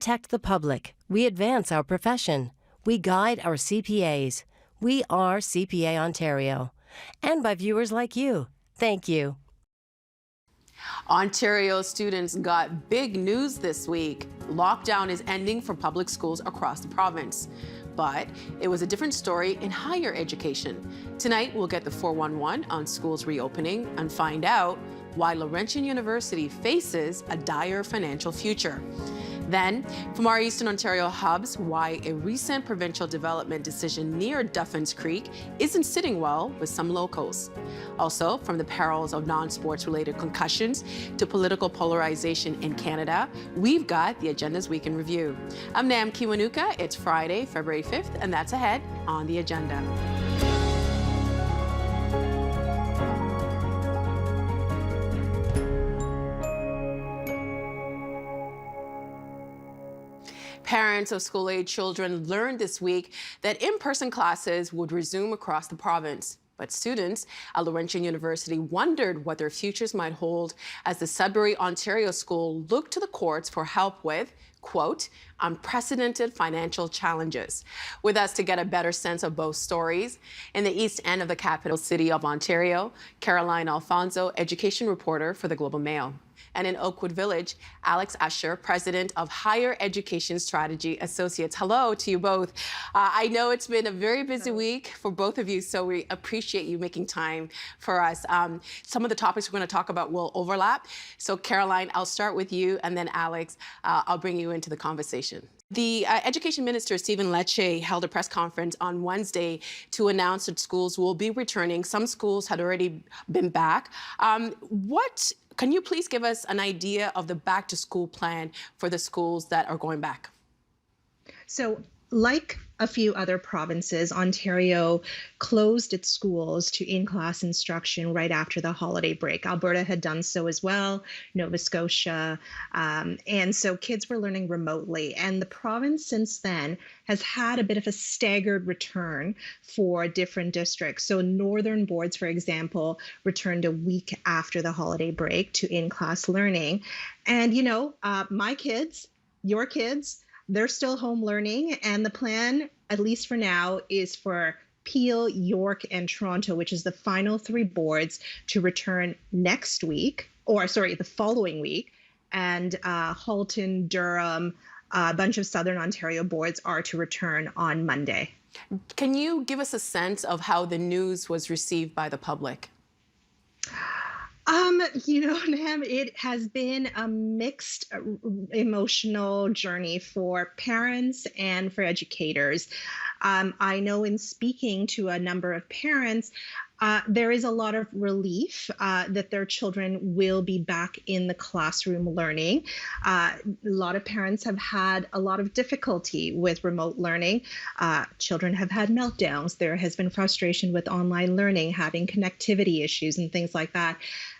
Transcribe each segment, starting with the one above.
protect the public. We advance our profession. We guide our CPAs. We are CPA Ontario. And by viewers like you. Thank you. Ontario students got big news this week. Lockdown is ending for public schools across the province. But it was a different story in higher education. Tonight, we'll get the 411 on schools reopening and find out why Laurentian University faces a dire financial future. Then, from our Eastern Ontario hubs, why a recent provincial development decision near Duffins Creek isn't sitting well with some locals. Also, from the perils of non-sports related concussions to political polarization in Canada, we've got the Agendas Week in Review. I'm Nam Kiwanuka. It's Friday, February 5th, and that's ahead on the agenda. Parents of school-age children learned this week that in-person classes would resume across the province. But students at Laurentian University wondered what their futures might hold as the Sudbury, Ontario school looked to the courts for help with, quote, unprecedented financial challenges. With us to get a better sense of both stories, in the east end of the capital city of Ontario, Caroline Alfonso, education reporter for the Global Mail. And in Oakwood Village, Alex Usher, president of Higher Education Strategy Associates. Hello to you both. I know it's been a very busy week for both of you, so we appreciate you making time for us. Some of the topics we're going to talk about will overlap. So Caroline, I'll start with you, and then Alex, I'll bring you into the conversation. The Education Minister, Stephen Lecce, held a press conference on Wednesday to announce that schools will be returning. Some schools had already been back. Can you please give us an idea of the back-to-school plan for the schools that are going back? So, like a few other provinces, Ontario closed its schools to in-class instruction right after the holiday break. Alberta had done so as well, Nova Scotia, and so kids were learning remotely. And the province since then has had a bit of a staggered return for different districts. So northern boards, for example, returned a week after the holiday break to in-class learning. And, you know, my kids, your kids, they're still home learning, and the plan, at least for now, is for Peel, York, and Toronto, which is the final three boards, to return next week, or sorry, the following week, and Halton, Durham, a bunch of Southern Ontario boards are to return on Monday. Can you give us a sense of how the news was received by the public? You know, Nam, it has been a mixed emotional journey for parents and for educators. I know in speaking to a number of parents, there is a lot of relief that their children will be back in the classroom learning. A lot of parents have had a lot of difficulty with remote learning. Children have had meltdowns. There has been frustration with online learning, having connectivity issues and things like that.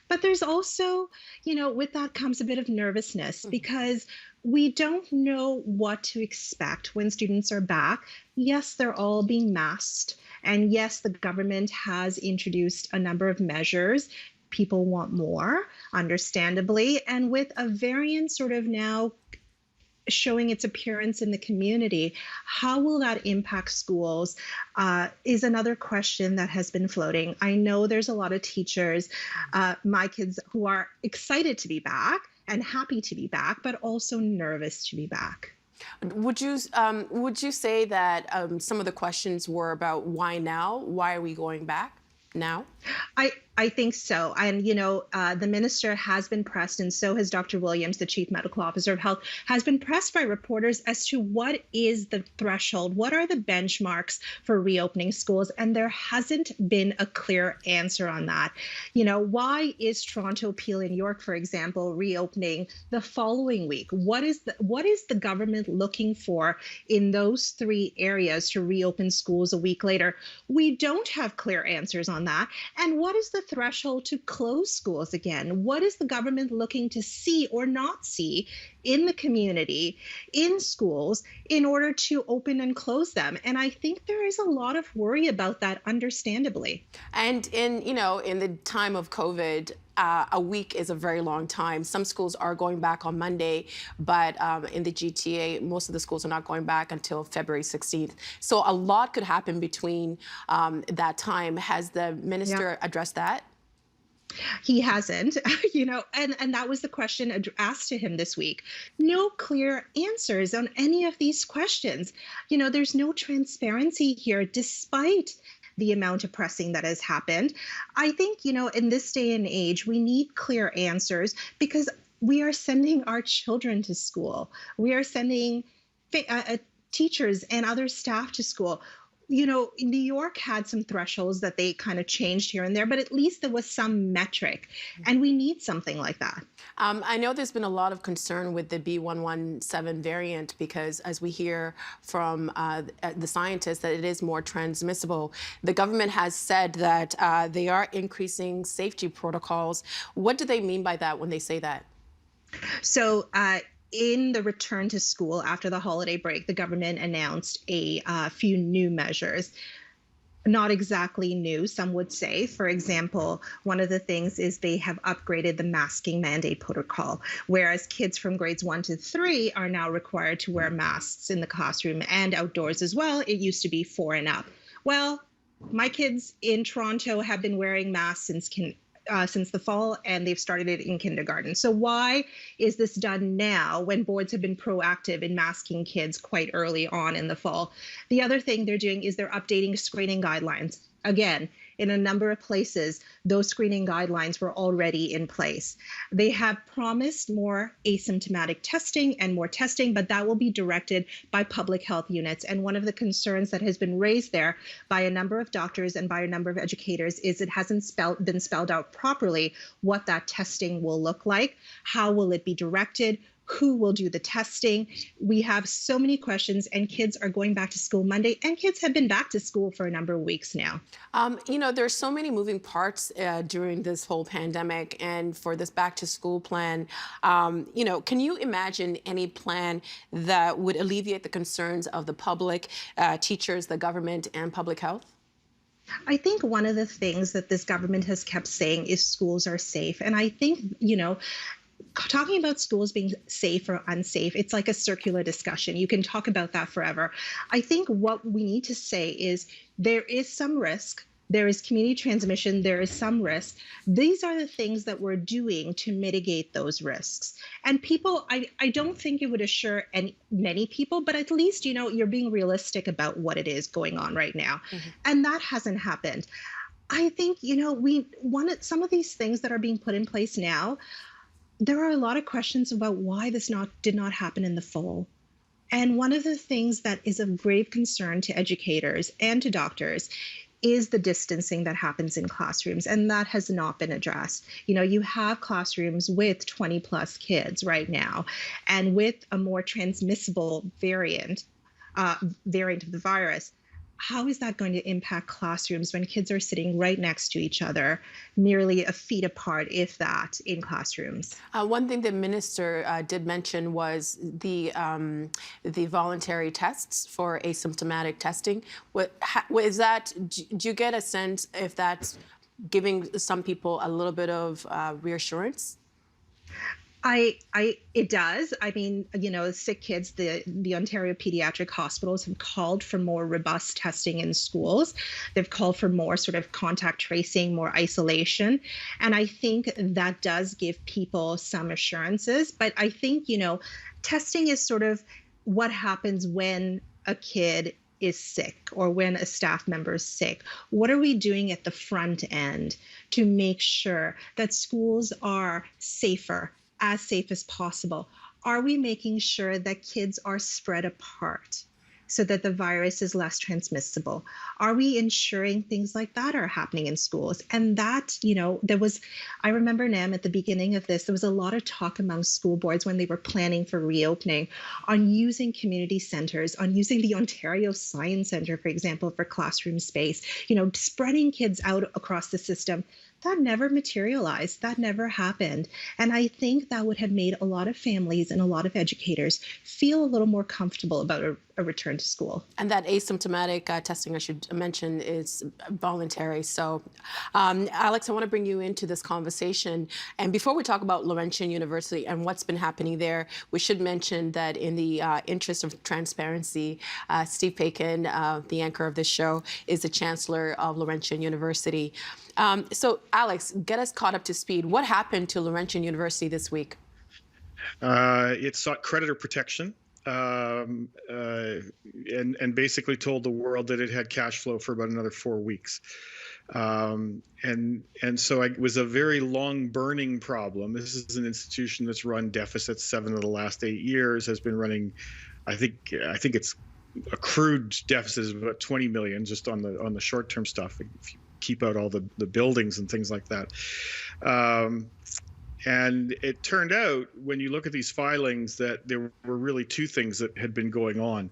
But there's also, you know, with that comes a bit of nervousness because we don't know what to expect when students are back. Yes, they're all being masked. And yes, the government has introduced a number of measures. People want more, understandably. And with a variant sort of now showing its appearance in the community, how will that impact schools is another question that has been floating. I know there's a lot of teachers, my kids, who are excited to be back and happy to be back, but also nervous to be back. Would you say that some of the questions were about why now? Why are we going back now? I think so. And, you know, the minister has been pressed, and so has Dr. Williams, the chief medical officer of health, has been pressed by reporters as to what is the threshold, what are the benchmarks for reopening schools, and there hasn't been a clear answer on that. You know, why is Toronto, Peel, and York, for example, reopening the following week? What is the government looking for in those three areas to reopen schools a week later? We don't have clear answers on that. And what is the threshold to close schools again? What is the government looking to see or not see in the community, in schools, in order to open and close them? And I think there is a lot of worry about that, understandably. And in the time of COVID, a week is a very long time. Some schools are going back on Monday, but in the GTA, most of the schools are not going back until February 16th. So a lot could happen between that time. Has the minister addressed that? He hasn't, and that was the question asked to him this week. No clear answers on any of these questions. There's no transparency here, despite the amount of pressing that has happened. I think, in this day and age, we need clear answers because we are sending our children to school. We are sending teachers and other staff to school. New York had some thresholds that they kind of changed here and there, but at least there was some metric, and we need something like that. I know there's been a lot of concern with the B117 variant because, as we hear from the scientists, that it is more transmissible. The government has said that they are increasing safety protocols. What do they mean by that when they say that? So, in the return to school after the holiday break, the government announced a few new measures. Not exactly new, some would say. For example, one of the things is they have upgraded the masking mandate protocol, whereas kids from grades 1 to 3 are now required to wear masks in the classroom and outdoors as well. It used to be 4 and up. Well, my kids in Toronto have been wearing masks since the fall, and they've started it in kindergarten. So why is this done now when boards have been proactive in masking kids quite early on in the fall? The other thing they're doing is they're updating screening guidelines. Again, in a number of places, those screening guidelines were already in place. They have promised more asymptomatic testing and more testing, but that will be directed by public health units. And one of the concerns that has been raised there by a number of doctors and by a number of educators is it hasn't been spelled out properly what that testing will look like. How will it be directed? Who will do the testing? We have so many questions, and kids are going back to school Monday, and kids have been back to school for a number of weeks now. There's so many moving parts during this whole pandemic, and for this back to school plan, can you imagine any plan that would alleviate the concerns of the public, teachers, the government, and public health? I think one of the things that this government has kept saying is schools are safe. And I think, talking about schools being safe or unsafe, it's like a circular discussion. You can talk about that forever. I think what we need to say is there is some risk. There is community transmission. There is some risk. These are the things that we're doing to mitigate those risks. And people, I don't think it would assure many people, but at least, you're being realistic about what it is going on right now. Mm-hmm. And that hasn't happened. I think, some of these things that are being put in place now, there are a lot of questions about why this did not happen in the fall. And one of the things that is of grave concern to educators and to doctors is the distancing that happens in classrooms, and that has not been addressed. You have classrooms with 20 plus kids right now, and with a more transmissible variant of the virus. How is that going to impact classrooms when kids are sitting right next to each other, merely a feet apart, if that, in classrooms? One thing the minister did mention was the voluntary tests for asymptomatic testing. Is that? Do you get a sense if that's giving some people a little bit of reassurance? It does. I mean, sick kids, the Ontario pediatric hospitals have called for more robust testing in schools. They've called for more sort of contact tracing, more isolation. And I think that does give people some assurances. But I think, testing is sort of what happens when a kid is sick or when a staff member is sick. What are we doing at the front end to make sure that schools are safer, as safe as possible? Are we making sure that kids are spread apart so that the virus is less transmissible? Are we ensuring things like that are happening in schools? And that, I remember, Nam, at the beginning of this, there was a lot of talk among school boards when they were planning for reopening on using community centers, on using the Ontario Science Centre, for example, for classroom space, spreading kids out across the system. that never materialized. That never happened. And I think that would have made a lot of families and a lot of educators feel a little more comfortable about a return to school. And that asymptomatic testing, I should mention, is voluntary. So, Alex, I want to bring you into this conversation. And before we talk about Laurentian University and what's been happening there, we should mention that in the interest of transparency, Steve Paikin, the anchor of this show, is the chancellor of Laurentian University. So, Alex, get us caught up to speed. What happened to Laurentian University this week? It sought creditor protection. And basically told the world that it had cash flow for about another 4 weeks. And so it was a very long burning problem. This is an institution that's run deficits 7 of the last 8 years, has been running, I think it's accrued deficit is about 20 million just on the short-term stuff, if you keep out all the buildings and things like that. And it turned out, when you look at these filings, that there were really two things that had been going on.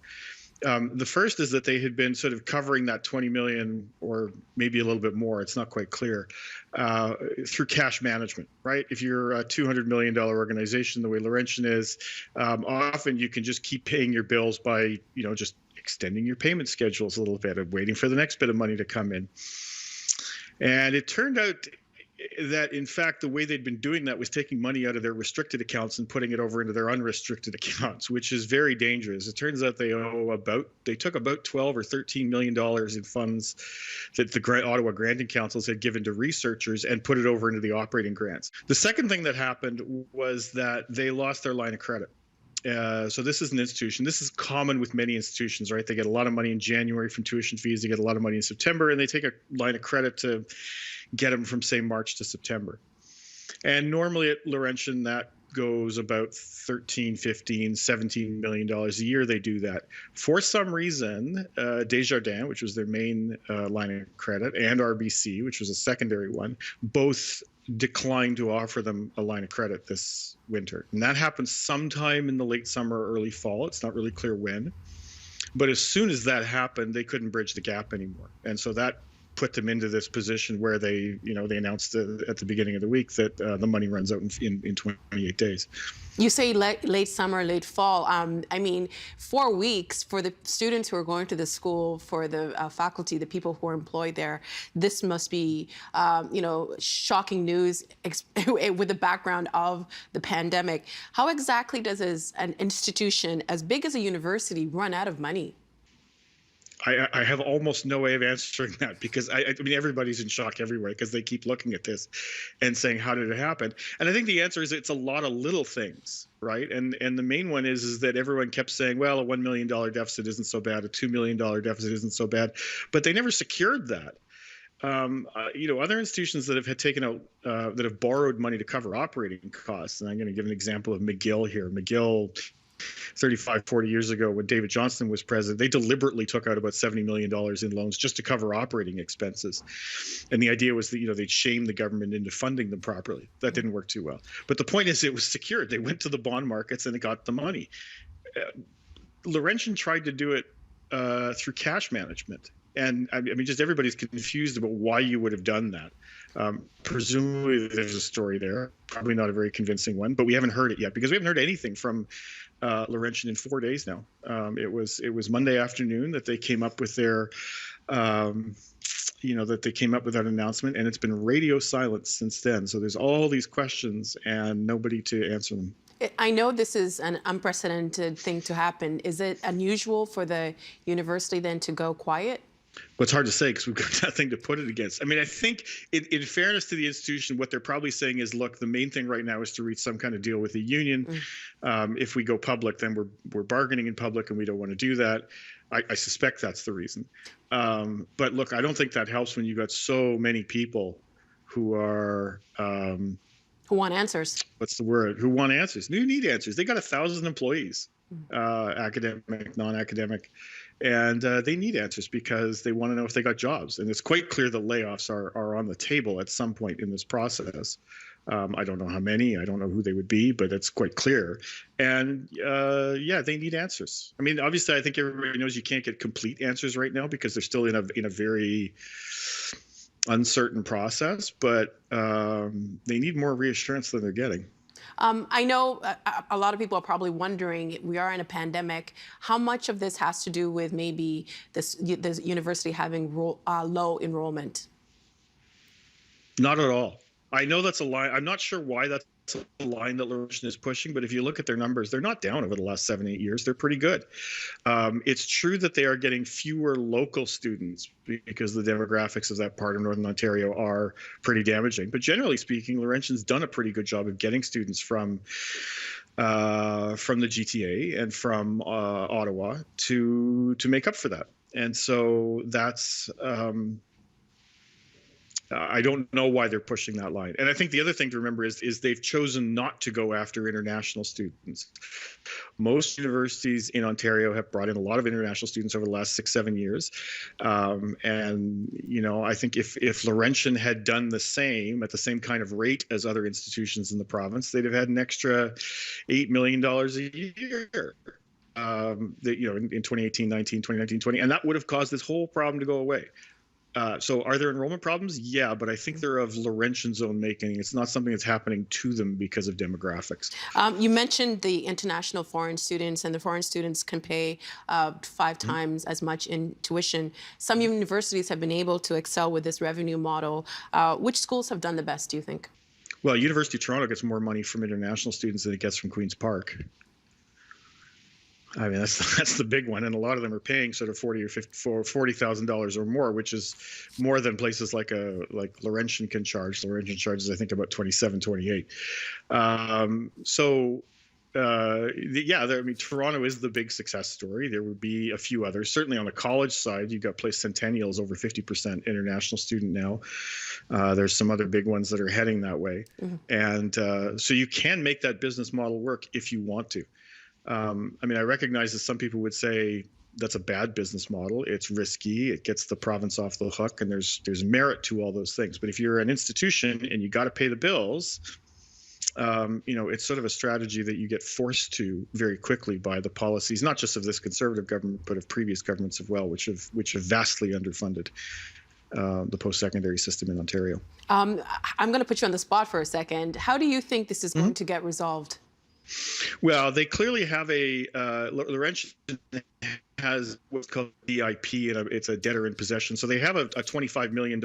The first is that they had been sort of covering that 20 million, or maybe a little bit more, it's not quite clear, through cash management, right? If you're a $200 million organization, the way Laurentian is, often you can just keep paying your bills by, just extending your payment schedules a little bit and waiting for the next bit of money to come in. And it turned out that, in fact, the way they'd been doing that was taking money out of their restricted accounts and putting it over into their unrestricted accounts, which is very dangerous. It turns out they took about $12 or $13 million in funds that the Ottawa Granting Councils had given to researchers and put it over into the operating grants. The second thing that happened was that they lost their line of credit. So this is an institution. This is common with many institutions, right? They get a lot of money in January from tuition fees. They get a lot of money in September, and they take a line of credit to get them from, say, March to September. And normally at Laurentian, that goes about $13, $15, $17 million a year. They do that. For some reason, Desjardins, which was their main line of credit, and RBC, which was a secondary one, both declined to offer them a line of credit this winter. And that happened sometime in the late summer or early fall. It's not really clear when. But as soon as that happened, they couldn't bridge the gap anymore. And so that put them into this position where they announced at the beginning of the week that the money runs out in 28 days. You say late summer, late fall. I mean, 4 weeks for the students who are going to the school, for the faculty, the people who are employed there. This must be, shocking news with the background of the pandemic. How exactly does an institution as big as a university run out of money? I have almost no way of answering that, because I mean, everybody's in shock everywhere because they keep looking at this and saying, how did it happen? And I think the answer is it's a lot of little things, right? And the main one is that everyone kept saying, well, a $1 million deficit isn't so bad, a $2 million deficit isn't so bad, but they never secured that. Other institutions that have taken out, that have borrowed money to cover operating costs, and I'm going to give an example of McGill here. McGill, 35, 40 years ago, when David Johnston was president, they deliberately took out about $70 million in loans just to cover operating expenses. And the idea was that, they'd shame the government into funding them properly. That didn't work too well. But the point is, it was secured. They went to the bond markets and they got the money. Laurentian tried to do it through cash management. And I mean, just everybody's confused about why you would have done that. Presumably there's a story there, probably not a very convincing one, but we haven't heard it yet because we haven't heard anything from Laurentian in 4 days now. It was Monday afternoon that they came up with their, that announcement, and it's been radio silence since then. So there's all these questions and nobody to answer them. I know this is an unprecedented thing to happen. Is it unusual for the university then to go quiet? Well, it's hard to say because we've got nothing to put it against. I mean, I think in fairness to the institution, what they're probably saying is, look, the main thing right now is to reach some kind of deal with the union. If we go public, then we're bargaining in public, and we don't want to do that. I suspect that's the reason. But look, I don't think that helps when you've got so many people who are who want answers. What's the word? Who want answers? Who need answers? They got 1,000 employees, academic, non-academic. And they need answers because they want to know if they got jobs. And it's quite clear that layoffs are on the table at some point in this process. I don't know how many. I don't know who they would be, but it's quite clear. And they need answers. I mean, obviously, I think everybody knows you can't get complete answers right now because they're still in a very uncertain process, but they need more reassurance than they're getting. I know a lot of people are probably wondering, we are in a pandemic, how much of this has to do with maybe this university having low enrollment? Not at all. I know that's a line. I'm not sure why that's a line that Laurentian is pushing, but if you look at their numbers, they're not down over the last 7-8 years. They're pretty good. It's true that they are getting fewer local students because the demographics of that part of Northern Ontario are pretty damaging. But generally speaking, Laurentian's done a pretty good job of getting students from the GTA and from Ottawa to make up for that. And so that's I don't know why they're pushing that line. And I think the other thing to remember is they've chosen not to go after international students. Most universities in Ontario have brought in a lot of international students over the last 6-7 years. And, you know, I think if Laurentian had done the same at the same kind of rate as other institutions in the province, they'd have had an extra $8 million a year. In 2018, 19, 2019, 20, and that would have caused this whole problem to go away. So are there enrollment problems? Yeah, but I think they're of Laurentian's own making. It's not something that's happening to them because of demographics. You mentioned the international foreign students, and the foreign students can pay 5 times as much in tuition. Some universities have been able to excel with this revenue model. Which schools have done the best, do you think? Well, University of Toronto gets more money from international students than it gets from Queen's Park. I mean, that's the big one, and a lot of them are paying sort of $40,000 or more, which is more than places like Laurentian can charge. Laurentian charges, I think, about 27, 28. I mean, Toronto is the big success story. There would be a few others. Certainly on the college side, you've got Place Centennial's over 50% international student now. There's some other big ones that are heading that way, and so you can make that business model work if you want to. I mean, I recognize that some people would say that's a bad business model. It's risky. It gets the province off the hook, and there's merit to all those things. But if you're an institution and you got to pay the bills, it's sort of a strategy that you get forced to very quickly by the policies, not just of this Conservative government, but of previous governments as well, which have vastly underfunded the post-secondary system in Ontario. I'm going to put you on the spot for a second. How do you think this is going to get resolved? Well, they clearly have Laurentian has what's called DIP, and it's a debtor in possession. So they have a $25 million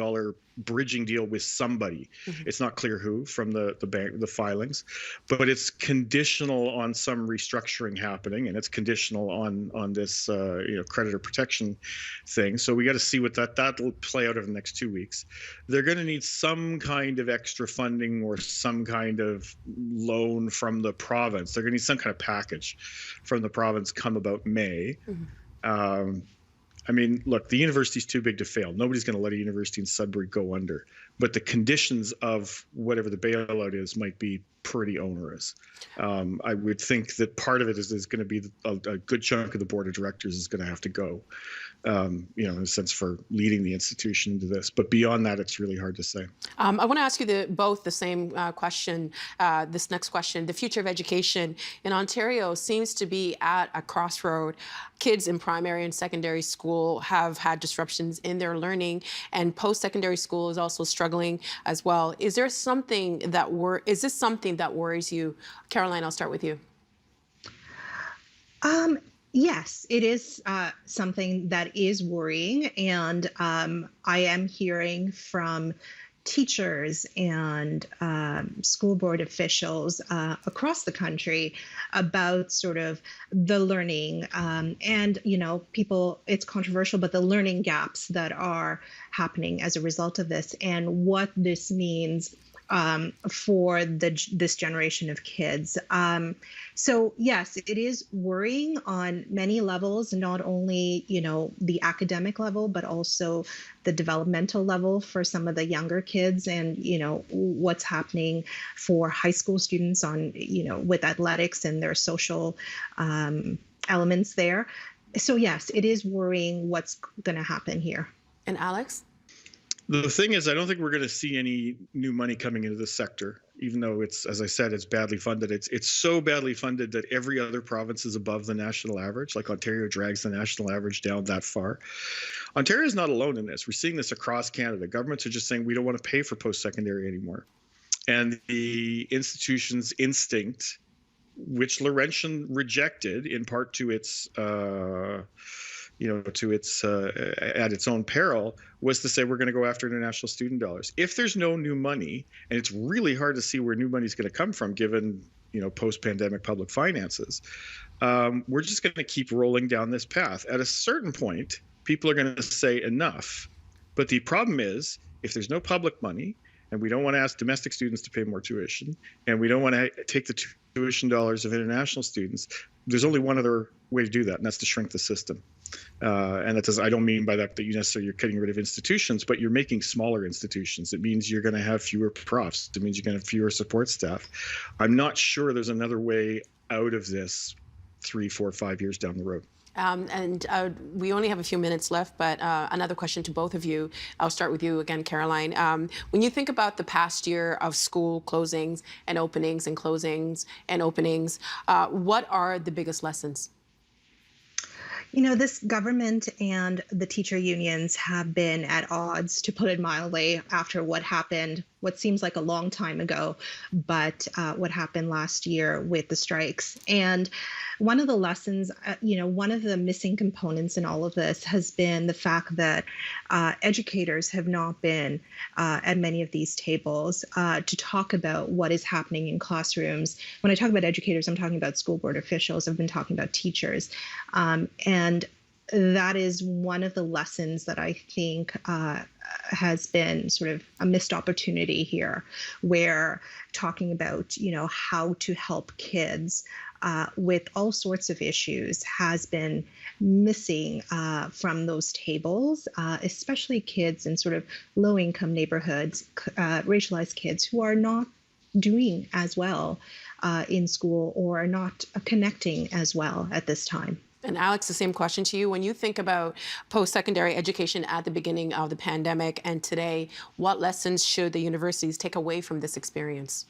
bridging deal with somebody. It's not clear who from the bank, the filings, but it's conditional on some restructuring happening, and it's conditional on this creditor protection thing. So we got to see what that'll play out over the next 2 weeks. They're going to need some kind of extra funding or some kind of loan from the province. They're going to need some kind of package from the province come about May. I mean, look, the university's too big to fail. Nobody's going to let a university in Sudbury go under. But the conditions of whatever the bailout is might be pretty onerous. I would think that part of it is going to be a good chunk of the board of directors is going to have to go, in a sense, for leading the institution into this. But beyond that, it's really hard to say. I want to ask you both the same question, this next question. The future of education in Ontario seems to be at a crossroad. Kids in primary and secondary school have had disruptions in their learning, and post-secondary school is also struggling as well. Is this something that worries you? Caroline, I'll start with you. Yes, it is something that is worrying, and I am hearing from teachers and school board officials across the country about sort of the learning and, people, it's controversial, but the learning gaps that are happening as a result of this and what this means for this generation of kids. So yes, it is worrying on many levels, not only, the academic level, but also the developmental level for some of the younger kids and, what's happening for high school students on, with athletics and their social elements there. So yes, it is worrying what's going to happen here. And Alex? The thing is, I don't think we're going to see any new money coming into this sector. even though it's, as I said, it's badly funded. It's so badly funded that every other province is above the national average. Like Ontario drags the national average down that far. Ontario is not alone in this. We're seeing this across Canada. Governments are just saying we don't want to pay for post-secondary anymore. And the institution's instinct, which Laurentian rejected in part to its at its own peril, was to say we're going to go after international student dollars. If there's no new money, and it's really hard to see where new money is going to come from given post-pandemic public finances, we're just going to keep rolling down this path. At a certain point, people are going to say enough. But the problem is, if there's no public money, and we don't want to ask domestic students to pay more tuition, and we don't want to take the tuition dollars of international students, there's only one other way to do that, and that's to shrink the system. And that does, I don't mean by that you necessarily you're getting rid of institutions, but you're making smaller institutions. It means you're going to have fewer profs. It means you're going to have fewer support staff. I'm not sure there's another way out of this 3, 4, 5 years down the road. We only have a few minutes left, but another question to both of you. I'll start with you again, Caroline. When you think about the past year of school closings and openings and closings and openings, what are the biggest lessons? This government and the teacher unions have been at odds, to put it mildly, after what happened, what seems like a long time ago, but what happened last year with the strikes. And one of the lessons, one of the missing components in all of this has been the fact that educators have not been at many of these tables to talk about what is happening in classrooms. When I talk about educators, I'm talking about school board officials. I've been talking about teachers. And that is one of the lessons that I think has been sort of a missed opportunity here, where talking about, how to help kids with all sorts of issues has been missing from those tables, especially kids in sort of low-income neighborhoods, racialized kids who are not doing as well in school or are not connecting as well at this time. And Alex, the same question to you. When you think about post-secondary education at the beginning of the pandemic and today, what lessons should the universities take away from this experience?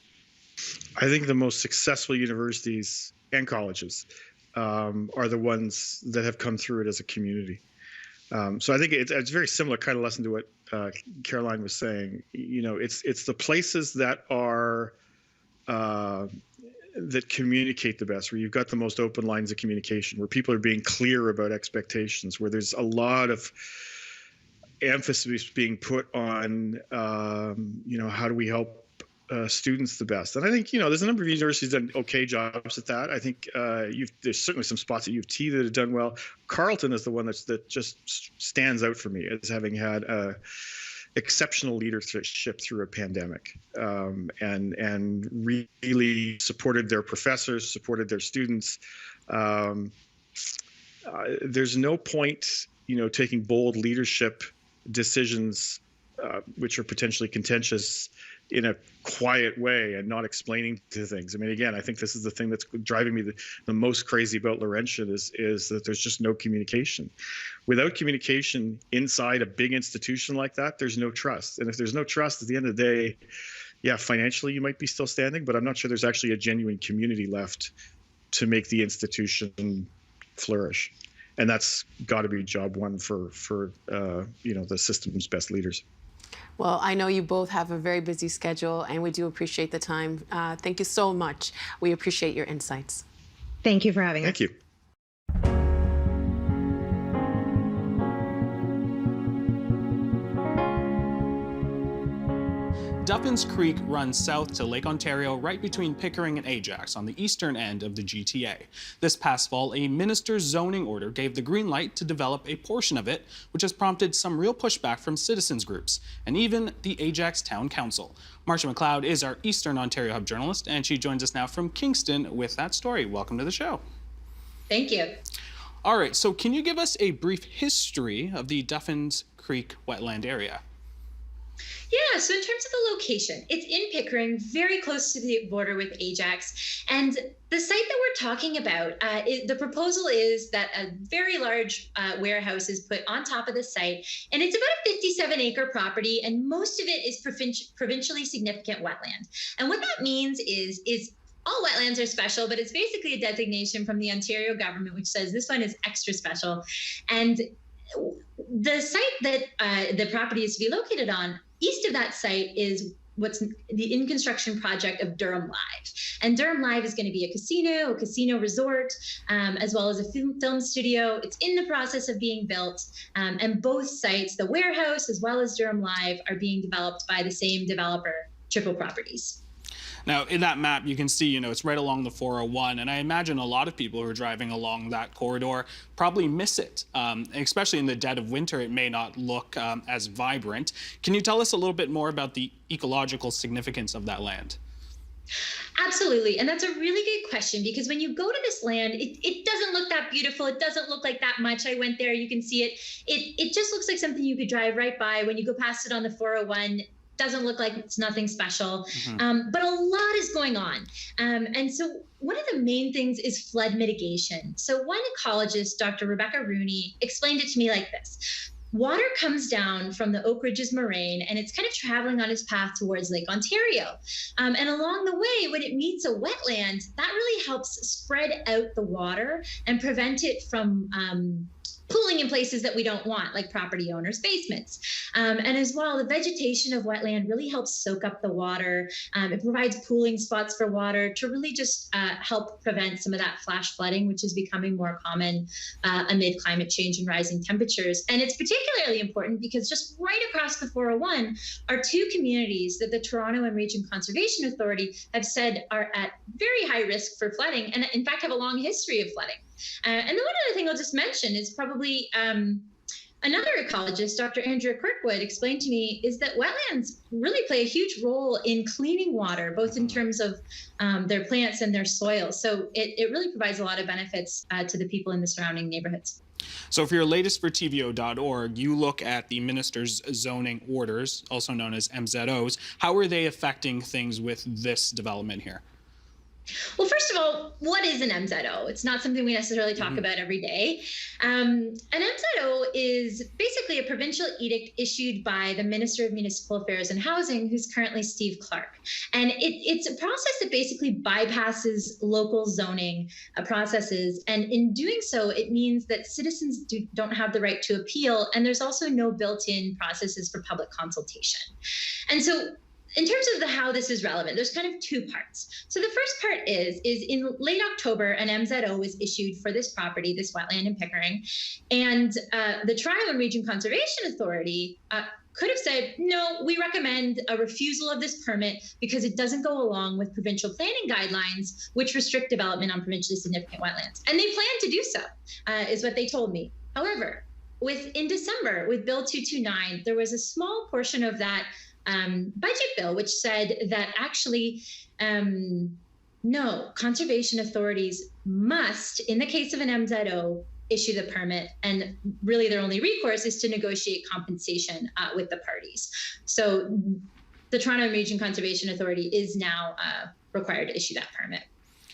I think the most successful universities and colleges are the ones that have come through it as a community. So I think it's a very similar kind of lesson to what Caroline was saying. It's the places that are that communicate the best, where you've got the most open lines of communication, where people are being clear about expectations, where there's a lot of emphasis being put on, how do we help students the best. And I think, there's a number of universities that have done okay jobs at that. I think there's certainly some spots at U of T that have done well. Carleton is the one that just stands out for me as having had exceptional leadership through a pandemic, and really supported their professors, supported their students. There's no point, taking bold leadership decisions, which are potentially contentious, in a quiet way and not explaining to things. I mean, again, I think this is the thing that's driving me the most crazy about Laurentian is that there's just no communication. Without communication inside a big institution like that, there's no trust. And if there's no trust, at the end of the day, yeah, financially you might be still standing, but I'm not sure there's actually a genuine community left to make the institution flourish. And that's got to be job one for the system's best leaders. Well, I know you both have a very busy schedule, and we do appreciate the time. Thank you so much. We appreciate your insights. Thank you for having us. Thank you. Duffins Creek runs south to Lake Ontario right between Pickering and Ajax on the eastern end of the GTA. This past fall, a minister's zoning order gave the green light to develop a portion of it, which has prompted some real pushback from citizens groups and even the Ajax Town Council. Marsha McLeod is our Eastern Ontario Hub journalist, and she joins us now from Kingston with that story. Welcome to the show. Thank you. All right, so can you give us a brief history of the Duffins Creek wetland area? Yeah, so in terms of the location, it's in Pickering, very close to the border with Ajax. And the site that we're talking about, the proposal is that a very large warehouse is put on top of the site. And it's about a 57-acre property, and most of it is provincially significant wetland. And what that means is all wetlands are special, but it's basically a designation from the Ontario government, which says this one is extra special. And the site that the property is to be located on, east of that site is what's the in construction project of Durham Live. And Durham Live is going to be a casino resort, as well as a film studio. It's in the process of being built. And both sites, the warehouse as well as Durham Live, are being developed by the same developer, Triple Properties. Now, in that map, you can see, it's right along the 401, and I imagine a lot of people who are driving along that corridor probably miss it. Especially in the dead of winter, it may not look as vibrant. Can you tell us a little bit more about the ecological significance of that land? Absolutely. And that's a really good question, because when you go to this land, it doesn't look that beautiful. It doesn't look like that much. I went there, you can see it. It just looks like something you could drive right by. When you go past it on the 401, doesn't look like it's nothing special, but a lot is going on. And so one of the main things is flood mitigation. So one ecologist, Dr. Rebecca Rooney, explained it to me like this. Water comes down from the Oak Ridges moraine, and it's kind of traveling on its path towards Lake Ontario. And along the way, when it meets a wetland, that really helps spread out the water and prevent it from pooling in places that we don't want, like property owners' basements. And as well, the vegetation of wetland really helps soak up the water. It provides pooling spots for water to really just help prevent some of that flash flooding, which is becoming more common amid climate change and rising temperatures. And it's particularly important because just right across the 401 are two communities that the Toronto and Region Conservation Authority have said are at very high risk for flooding, and in fact have a long history of flooding. And the one other thing I'll just mention is probably another ecologist, Dr. Andrea Kirkwood, explained to me is that wetlands really play a huge role in cleaning water, both in terms of their plants and their soil. So it really provides a lot of benefits to the people in the surrounding neighborhoods. So for your latest for TVO.org, you look at the minister's zoning orders, also known as MZOs. How are they affecting things with this development here? Well, first of all, what is an MZO? It's not something we necessarily talk about every day. An MZO is basically a provincial edict issued by the Minister of Municipal Affairs and Housing, who's currently Steve Clark. And it's a process that basically bypasses local zoning processes. And in doing so, it means that citizens don't have the right to appeal. And there's also no built-in processes for public consultation. And so in terms of how this is relevant, there's kind of two parts. So the first part is in late October, an MZO was issued for this property, this wetland in Pickering. And the Toronto and Region Conservation Authority could have said, no, we recommend a refusal of this permit because it doesn't go along with provincial planning guidelines, which restrict development on provincially significant wetlands. And they plan to do so, is what they told me. However, in December, with Bill 229, there was a small portion of that budget bill, which said that actually, no, conservation authorities must, in the case of an MZO, issue the permit, and really their only recourse is to negotiate compensation with the parties. So the Toronto Region Conservation Authority is now required to issue that permit.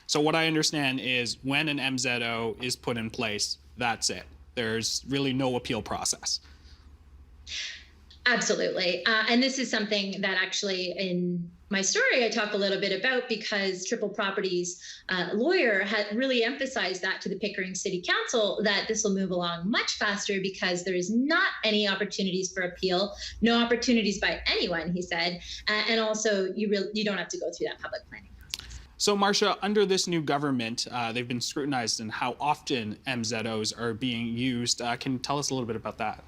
So what I understand is when an MZO is put in place, that's it. There's really no appeal process. Absolutely. And this is something that actually in my story I talk a little bit about, because Triple Properties lawyer had really emphasized that to the Pickering City Council, that this will move along much faster because there is not any opportunities for appeal, no opportunities by anyone, he said. And also you don't have to go through that public planning. So, Marsha, under this new government, they've been scrutinized in how often MZOs are being used. Can you tell us a little bit about that?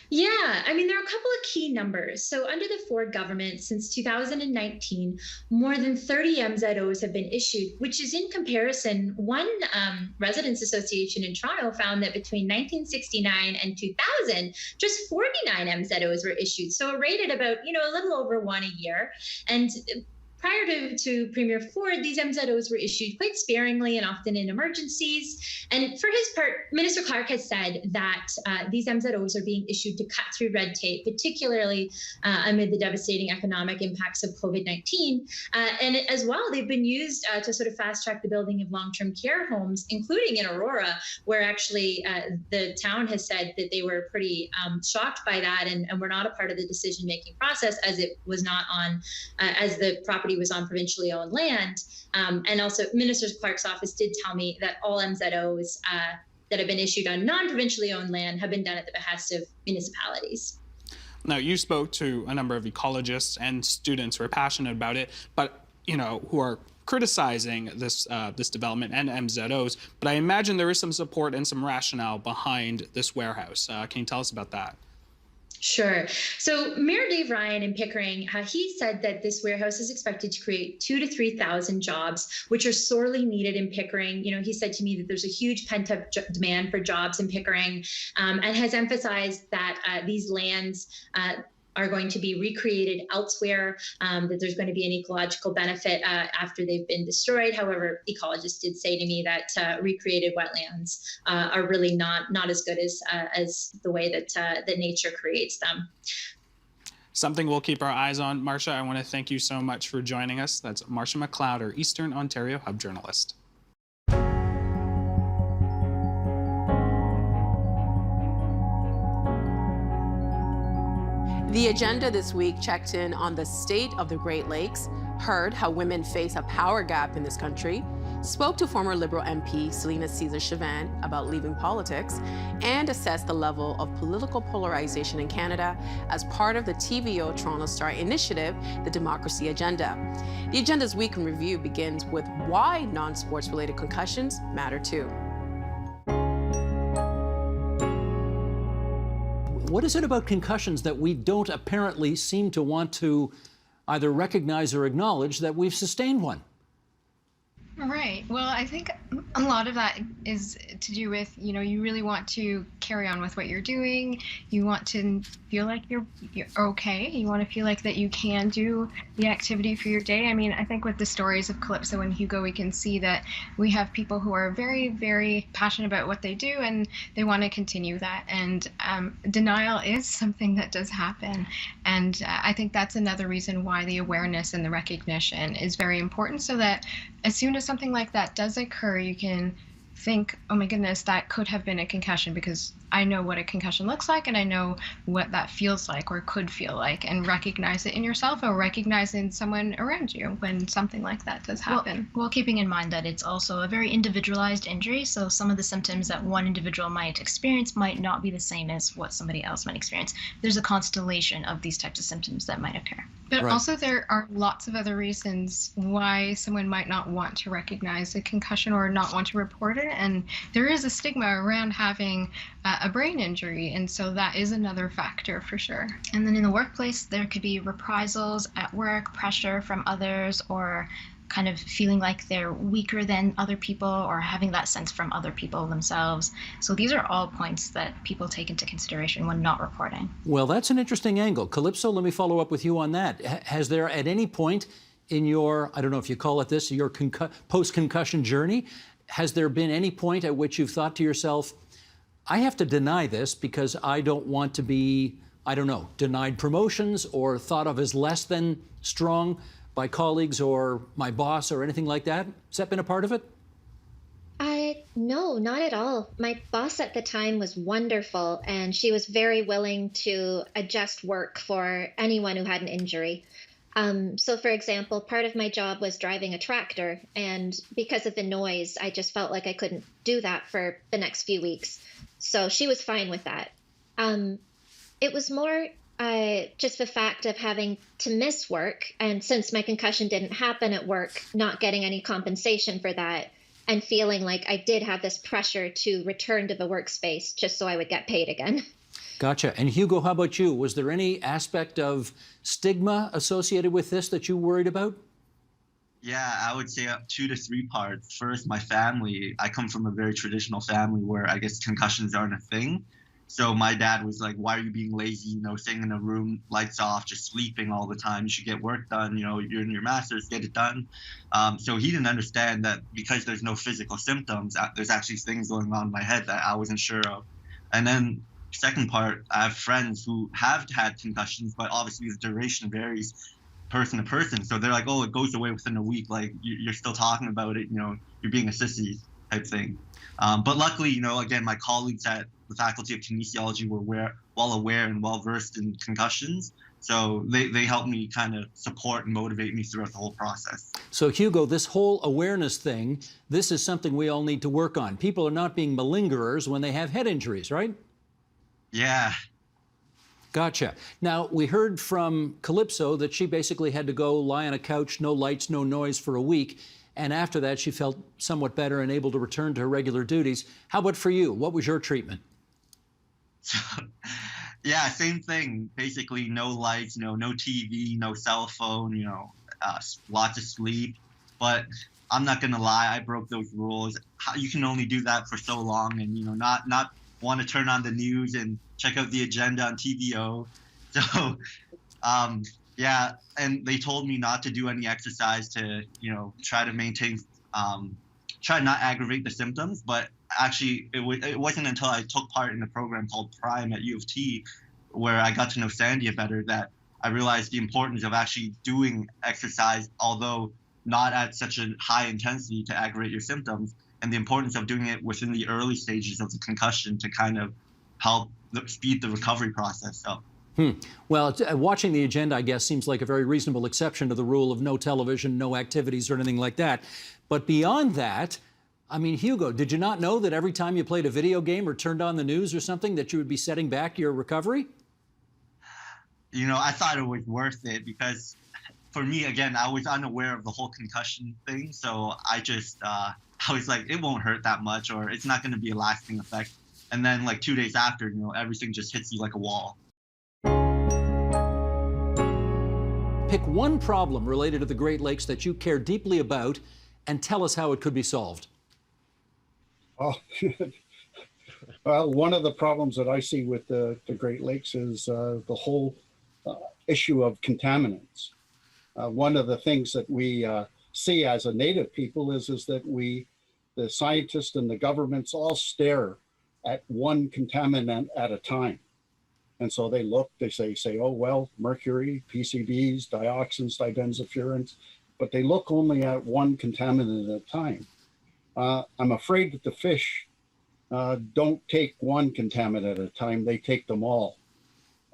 Yeah, I mean, there are a couple of key numbers. So under the Ford government, since 2019, more than 30 MZOs have been issued, which is in comparison, one residents association in Toronto found that between 1969 and 2000, just 49 MZOs were issued. So it rated about, a little over one a year. And prior to Premier Ford, these MZOs were issued quite sparingly and often in emergencies. And for his part, Minister Clark has said that these MZOs are being issued to cut through red tape, particularly amid the devastating economic impacts of COVID-19. And as well, they've been used to sort of fast track the building of long-term care homes, including in Aurora, where actually the town has said that they were pretty shocked by that and were not a part of the decision-making process, as it was not on, as the property was on provincially owned land. And also Minister Clark's office did tell me that all MZOs that have been issued on non-provincially owned land have been done at the behest of municipalities. Now, you spoke to a number of ecologists and students who are passionate about it, but who are criticizing this development and MZOs. But I imagine there is some support and some rationale behind this warehouse. Can you tell us about that? Sure. So Mayor Dave Ryan in Pickering, he said that this warehouse is expected to create 2,000 to 3,000 jobs, which are sorely needed in Pickering. He said to me that there's a huge pent-up demand for jobs in Pickering, and has emphasized that these lands are going to be recreated elsewhere, that there's going to be an ecological benefit after they've been destroyed. However, ecologists did say to me that recreated wetlands are really not as good as the way that nature creates them. Something we'll keep our eyes on. Marsha, I want to thank you so much for joining us. That's Marsha McLeod, our Eastern Ontario Hub journalist. The agenda this week checked in on the state of the Great Lakes, heard how women face a power gap in this country, spoke to former Liberal MP Selena Caesar-Chavannes about leaving politics, and assessed the level of political polarization in Canada as part of the TVO Toronto Star initiative, The Democracy Agenda. The agenda's week in review begins with why non-sports related concussions matter too. What is it about concussions that we don't apparently seem to want to either recognize or acknowledge that we've sustained one? Right. Well, I think a lot of that is to do with, you really want to carry on with what you're doing. You want to feel like you're okay. You want to feel like that you can do the activity for your day. I mean, I think with the stories of Calypso and Hugo, we can see that we have people who are very, very passionate about what they do and they want to continue that. And denial is something that does happen. And I think that's another reason why the awareness and the recognition is very important, so that as soon as something like that does occur, you can think, oh my goodness, that could have been a concussion, because I know what a concussion looks like and I know what that feels like or could feel like, and recognize it in yourself or recognize it in someone around you when something like that does happen. Well, keeping in mind that it's also a very individualized injury, so some of the symptoms that one individual might experience might not be the same as what somebody else might experience. There's a constellation of these types of symptoms that might occur. But also there are lots of other reasons why someone might not want to recognize a concussion or not want to report it. And there is a stigma around having a brain injury. And so that is another factor for sure. And then in the workplace, there could be reprisals at work, pressure from others, or kind of feeling like they're weaker than other people, or having that sense from other people themselves. So these are all points that people take into consideration when not reporting. Well, that's an interesting angle. Calypso, let me follow up with you on that. Has there at any point in your, I don't know if you call it this, your post-concussion journey, has there been any point at which you've thought to yourself, I have to deny this because I don't want to be, I don't know, denied promotions or thought of as less than strong by colleagues or my boss or anything like that? Has that been a part of it? No, not at all. My boss at the time was wonderful, and she was very willing to adjust work for anyone who had an injury. So, for example, part of my job was driving a tractor, and because of the noise, I just felt like I couldn't do that for the next few weeks. So she was fine with that. It was more just the fact of having to miss work, and since my concussion didn't happen at work, not getting any compensation for that, and feeling like I did have this pressure to return to the workspace just so I would get paid again. Gotcha. And Hugo, how about you? Was there any aspect of stigma associated with this that you worried about? Yeah, I would say 2 to 3 parts. First, my family. I come from a very traditional family where I guess concussions aren't a thing. So my dad was like, why are you being lazy, staying in a room, lights off, just sleeping all the time? You should get work done. You're in your master's, get it done. So he didn't understand that because there's no physical symptoms, there's actually things going on in my head that I wasn't sure of. And then second part, I have friends who have had concussions, but obviously the duration varies person to person. So they're like, oh, it goes away within a week. Like you're still talking about it, you're being a sissy type thing. But luckily, again, my colleagues at the Faculty of Kinesiology were well aware and well versed in concussions. So they helped me kind of support and motivate me throughout the whole process. So Hugo, this whole awareness thing, this is something we all need to work on. People are not being malingerers when they have head injuries, right? Yeah. Gotcha. Now, we heard from Calypso that she basically had to go lie on a couch, no lights, no noise for a week. And after that, she felt somewhat better and able to return to her regular duties. How about for you? What was your treatment? So, yeah, same thing. Basically, no lights, no TV, no cell phone, lots of sleep. But I'm not going to lie, I broke those rules. You can only do that for so long and, not want to turn on the news and check out the agenda on TVO. So, yeah, and they told me not to do any exercise to, try to maintain, try not aggravate the symptoms. But actually, it wasn't until I took part in a program called Prime at U of T, where I got to know Sandia better, that I realized the importance of actually doing exercise, although not at such a high intensity to aggravate your symptoms, and the importance of doing it within the early stages of the concussion to kind of help speed the recovery process. So. Well, watching the agenda, I guess, seems like a very reasonable exception to the rule of no television, no activities or anything like that. But beyond that, I mean, Hugo, did you not know that every time you played a video game or turned on the news or something that you would be setting back your recovery? I thought it was worth it because for me, again, I was unaware of the whole concussion thing. So I was like, it won't hurt that much, or it's not going to be a lasting effect. And then like 2 days after, everything just hits you like a wall. Pick one problem related to the Great Lakes that you care deeply about and tell us how it could be solved. Oh, well, one of the problems that I see with the Great Lakes is the whole issue of contaminants. One of the things that we see as a native people is that the scientists and the governments all stare at one contaminant at a time. And so they look, they say, oh, well, mercury, PCBs, dioxins, dibenzofurans, but they look only at one contaminant at a time. I'm afraid that the fish don't take one contaminant at a time, they take them all.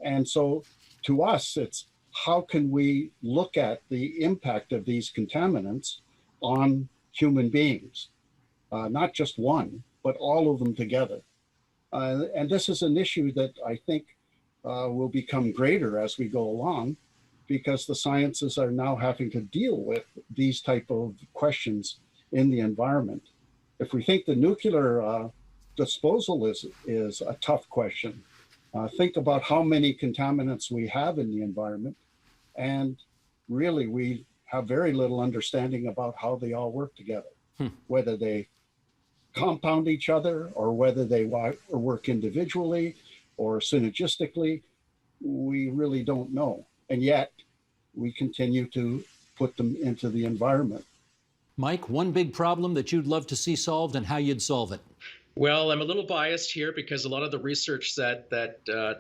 And so to us, it's how can we look at the impact of these contaminants on human beings? Not just one, but all of them together. And this is an issue that I think will become greater as we go along, because the sciences are now having to deal with these type of questions in the environment. If we think the nuclear disposal is a tough question, think about how many contaminants we have in the environment, and really we have very little understanding about how they all work together, whether they compound each other or whether they work individually or synergistically. We really don't know. And yet we continue to put them into the environment. Mike, one big problem that you'd love to see solved and how you'd solve it. Well, I'm a little biased here because a lot of the research that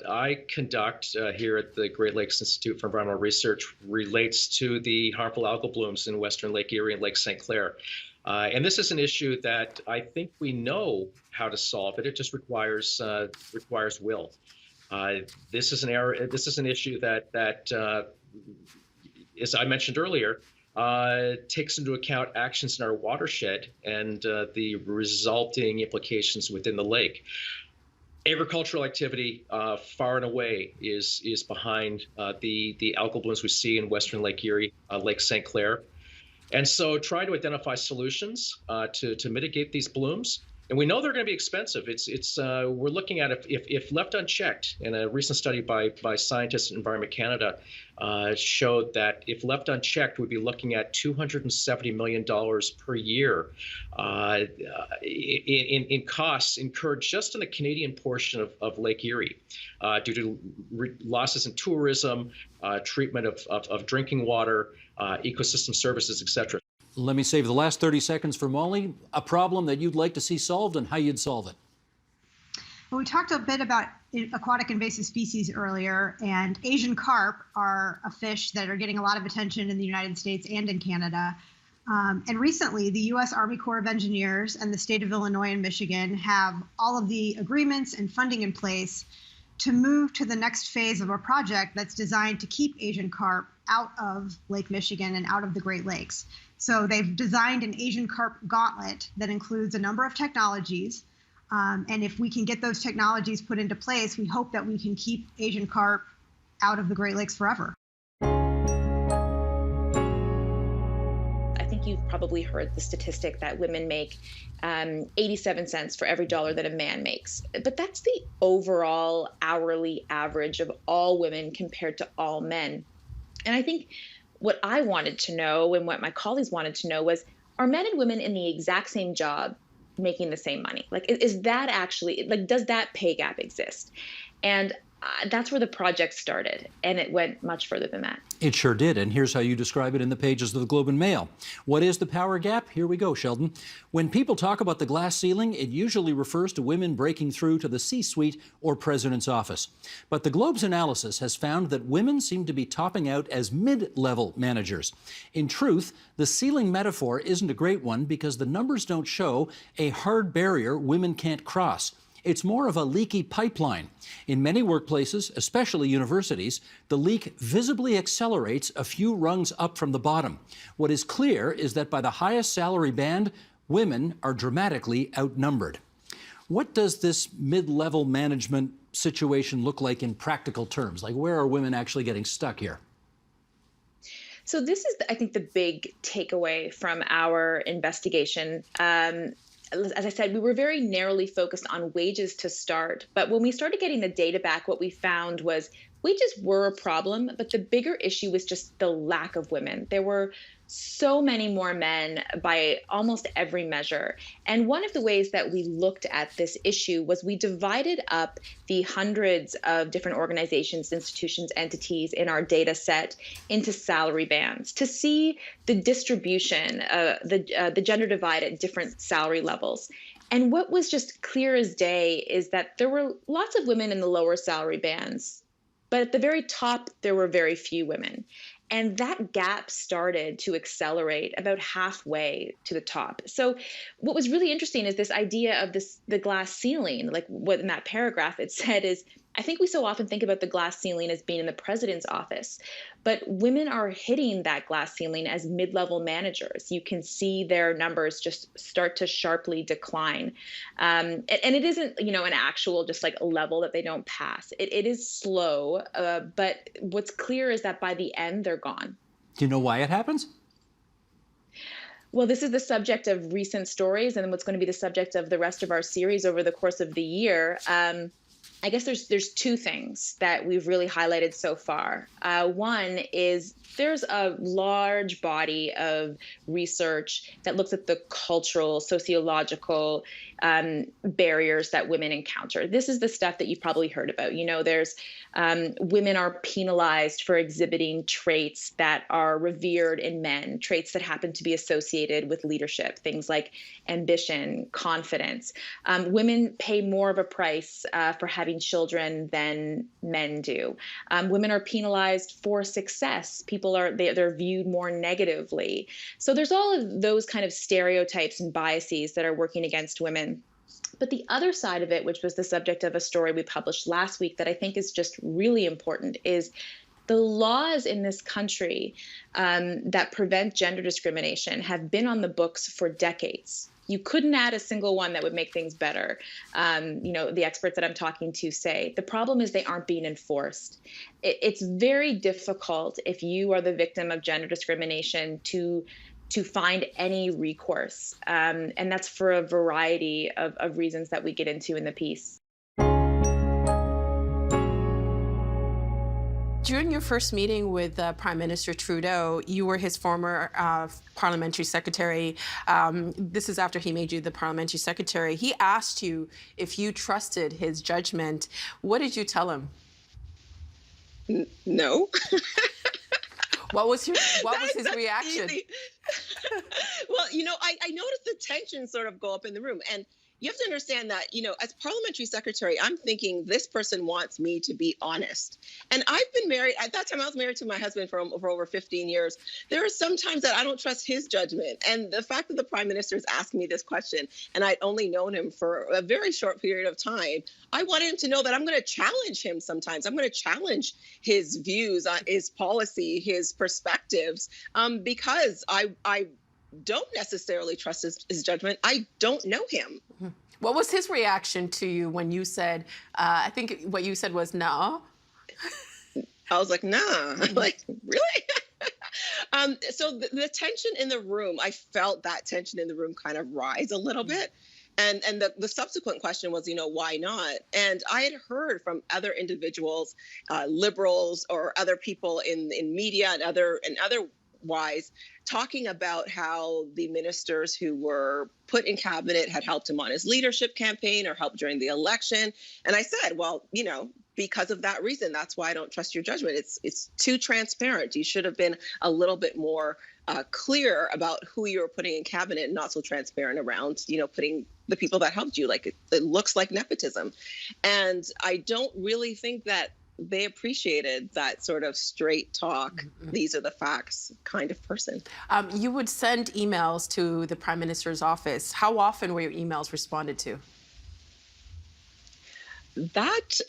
I conduct here at the Great Lakes Institute for Environmental Research relates to the harmful algal blooms in Western Lake Erie and Lake St. Clair. And this is an issue that I think we know how to solve it. It just requires will. This is an issue that as I mentioned earlier, takes into account actions in our watershed and the resulting implications within the lake. Agricultural activity far and away is behind the algal blooms we see in Western Lake Erie, Lake St. Clair. And so try to identify solutions to mitigate these blooms And we know they're going to be expensive. We're looking at if left unchecked, and a recent study by scientists at Environment Canada showed that if left unchecked, we'd be looking at $270 million per year in costs incurred just in the Canadian portion of Lake Erie due to losses in tourism, treatment of drinking water, ecosystem services, etc. Let me save the last 30 seconds for Molly. A problem that you'd like to see solved and how you'd solve it. Well, we talked a bit about aquatic invasive species earlier, and Asian carp are a fish that are getting a lot of attention in the United States and in Canada. And recently, the U.S. Army Corps of Engineers and the state of Illinois and Michigan have all of the agreements and funding in place to move to the next phase of a project that's designed to keep Asian carp out of Lake Michigan and out of the Great Lakes. So they've designed an Asian carp gauntlet that includes a number of technologies. And if we can get those technologies put into place, we hope that we can keep Asian carp out of the Great Lakes forever. I think you've probably heard the statistic that women make 87 cents for every dollar that a man makes. But that's the overall hourly average of all women compared to all men. And I think what I wanted to know and what my colleagues wanted to know was, are men and women in the exact same job making the same money? Like, is that actually, like, does that pay gap exist? And that's where the project started, and it went much further than that. It sure did, and here's how you describe it in the pages of the Globe and Mail. What is the power gap? Here we go, Sheldon. When people talk about the glass ceiling, it usually refers to women breaking through to the C-suite or president's office. But the Globe's analysis has found that women seem to be topping out as mid-level managers. In truth, the ceiling metaphor isn't a great one because the numbers don't show a hard barrier women can't cross. It's more of a leaky pipeline. In many workplaces, especially universities, the leak visibly accelerates a few rungs up from the bottom. What is clear is that by the highest salary band, women are dramatically outnumbered. What does this mid-level management situation look like in practical terms? Like, where are women actually getting stuck here? So this is, I think, the big takeaway from our investigation. As I said, we were very narrowly focused on wages to start. But when we started getting the data back, what we found was wages were a problem, but the bigger issue was just the lack of women. There were so many more men by almost every measure. And one of the ways that we looked at this issue was we divided up the hundreds of different organizations, institutions, entities in our data set into salary bands to see the distribution, the gender divide at different salary levels. And what was just clear as day is that there were lots of women in the lower salary bands, but at the very top, there were very few women. And that gap started to accelerate about halfway to the top. So what was really interesting is this idea of the glass ceiling, like what in that paragraph it said is, I think we so often think about the glass ceiling as being in the president's office, but women are hitting that glass ceiling as mid-level managers. You can see their numbers just start to sharply decline. And it isn't, an actual just like a level that they don't pass. It is slow, but what's clear is that by the end, they're gone. Do you know why it happens? Well, this is the subject of recent stories and what's going to be the subject of the rest of our series over the course of the year. I guess there's two things that we've really highlighted so far. One is there's a large body of research that looks at the cultural, sociological barriers that women encounter. This is the stuff that you've probably heard about. There's women are penalized for exhibiting traits that are revered in men, traits that happen to be associated with leadership, things like ambition, confidence. Women pay more of a price for having children than men do. Women are penalized for success. They're viewed more negatively. So there's all of those kind of stereotypes and biases that are working against women. But the other side of it, which was the subject of a story we published last week that I think is just really important, is the laws in this country that prevent gender discrimination have been on the books for decades. You couldn't add a single one that would make things better. The experts that I'm talking to say the problem is they aren't being enforced. It's very difficult if you are the victim of gender discrimination to to find any recourse. And that's for a variety of reasons that we get into in the piece. During your first meeting with Prime Minister Trudeau, you were his former parliamentary secretary. This is after he made you the parliamentary secretary. He asked you if you trusted his judgment. What did you tell him? No. What was his reaction? Well, I noticed the tension sort of go up in the room. And you have to understand that, as parliamentary secretary, I'm thinking this person wants me to be honest. And I've been married. At that time, I was married to my husband for over 15 years. There are some times that I don't trust his judgment. And the fact that the prime minister is asking me this question, and I'd only known him for a very short period of time, I wanted him to know that I'm going to challenge him sometimes. I'm going to challenge his views, his policy, his perspectives, because I don't necessarily trust his judgment. I don't know him. What was his reaction to you when you said, I think what you said was, no? I was like, nah. Like, really? So the tension in the room, I felt that tension in the room kind of rise a little bit. And the subsequent question was, why not? And I had heard from other individuals, liberals or other people in media and otherwise, talking about how the ministers who were put in cabinet had helped him on his leadership campaign or helped during the election. And I said, well, because of that reason, that's why I don't trust your judgment. It's too transparent. You should have been a little bit more clear about who you were putting in cabinet and not so transparent around, putting the people that helped you. Like it looks like nepotism. And I don't really think that they appreciated that sort of straight talk, these are the facts kind of person. You would send emails to the Prime Minister's office. How often were your emails responded to? That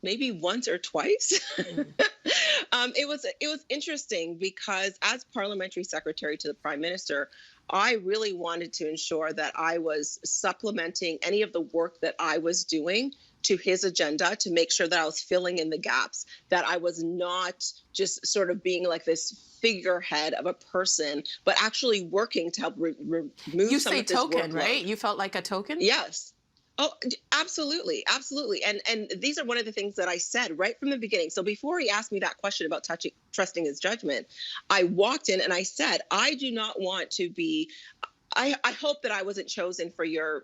maybe once or twice. It was interesting because as parliamentary secretary to the Prime Minister, I really wanted to ensure that I was supplementing any of the work that I was doing to his agenda to make sure that I was filling in the gaps, that I was not just sort of being like this figurehead of a person, but actually working to help remove you some of this token, workload. Right? You felt like a token? Yes. Oh, absolutely. Absolutely. And these are one of the things that I said right from the beginning. So before he asked me that question about trusting his judgment, I walked in and I said, I do not want to be, I hope that I wasn't chosen for your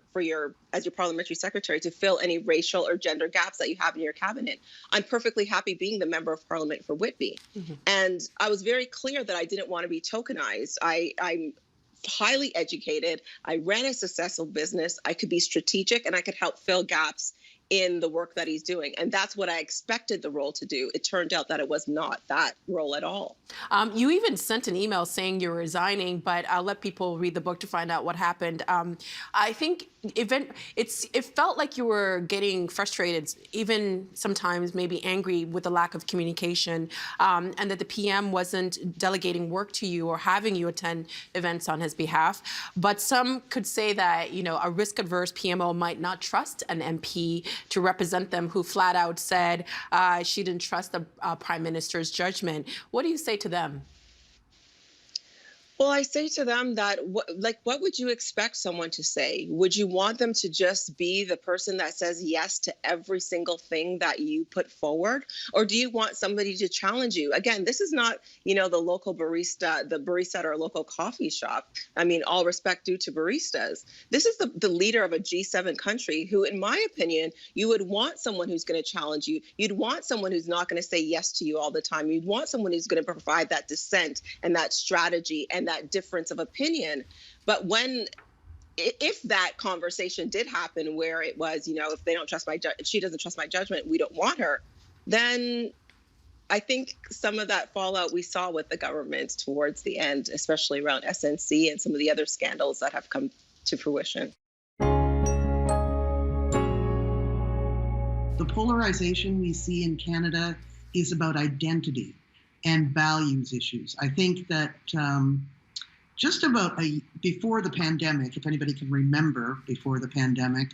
as your parliamentary secretary to fill any racial or gender gaps that you have in your cabinet. I'm perfectly happy being the member of parliament for Whitby. And I was very clear that I didn't want to be tokenized. I'm highly educated. I ran a successful business. I could be strategic and I could help fill gaps in the work that he's doing. And that's what I expected the role to do. It turned out that it was not that role at all. You even sent an email saying you're resigning, but I'll let people read the book to find out what happened. I think it felt like you were getting frustrated, even sometimes maybe angry with the lack of communication, and that the PM wasn't delegating work to you or having you attend events on his behalf. But some could say that, a risk-averse PMO might not trust an MP to represent them who flat out said she didn't trust the Prime Minister's judgment. What do you say to them? Well, I say to them that, what would you expect someone to say? Would you want them to just be the person that says yes to every single thing that you put forward? Or do you want somebody to challenge you? Again, this is not, the local barista, the barista at our local coffee shop. I mean, all respect due to baristas. This is the leader of a G7 country who, in my opinion, you would want someone who's going to challenge you. You'd want someone who's not going to say yes to you all the time. You'd want someone who's going to provide that dissent and that strategy and that difference of opinion. But if that conversation did happen where it was, if they don't trust if she doesn't trust my judgment, we don't want her, then I think some of that fallout we saw with the government towards the end, especially around SNC and some of the other scandals that have come to fruition. The polarization we see in Canada is about identity and values issues. I think that just about before the pandemic, if anybody can remember before the pandemic,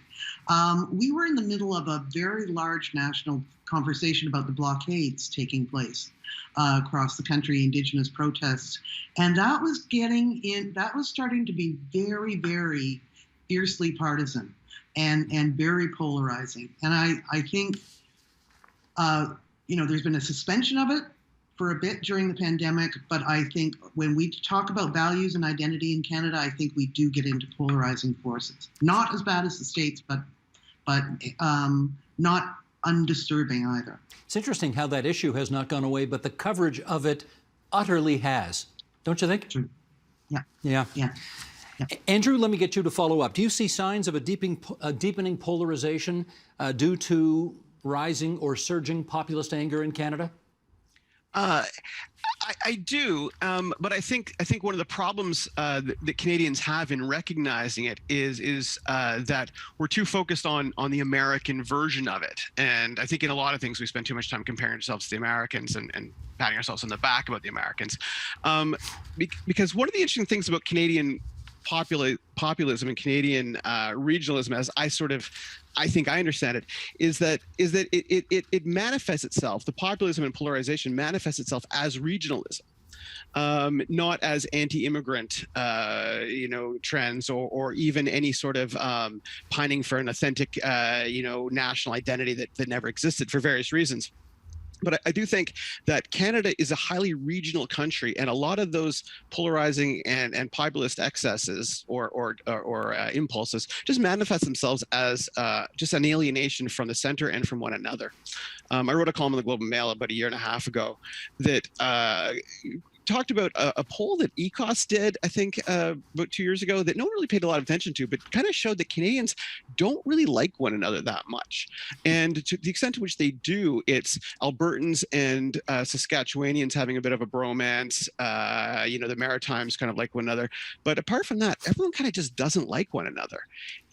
we were in the middle of a very large national conversation about the blockades taking place across the country, Indigenous protests. And that was starting to be very, very fiercely partisan and very polarizing. And I think, there's been a suspension of it for a bit during the pandemic, but I think when we talk about values and identity in Canada, I think we do get into polarizing forces. Not as bad as the States, but not undisturbing either. It's interesting how that issue has not gone away, but the coverage of it utterly has. Don't you think? True. Yeah. Yeah. Yeah. Yeah. Andrew, let me get you to follow up. Do you see signs of a deepening polarization due to rising or surging populist anger in Canada? I do, but I think one of the problems that Canadians have in recognizing it is that we're too focused on the American version of it, and I think in a lot of things we spend too much time comparing ourselves to the Americans and patting ourselves on the back about the Americans, because one of the interesting things about Canadian populism and Canadian regionalism, as I think I understand it, is that it manifests itself. The populism and polarization manifests itself as regionalism, not as anti-immigrant, trends or even any sort of pining for an authentic, national identity that never existed for various reasons. But I do think that Canada is a highly regional country, and a lot of those polarizing and populist excesses or impulses just manifest themselves as just an alienation from the center and from one another. I wrote a column in the Globe and Mail about a year and a half ago that talked about a poll that ECOS did, I think, about 2 years ago, that no one really paid a lot of attention to, but kind of showed that Canadians don't really like one another that much. And to the extent to which they do, it's Albertans and Saskatchewanians having a bit of a bromance, the Maritimes kind of like one another. But apart from that, everyone kind of just doesn't like one another.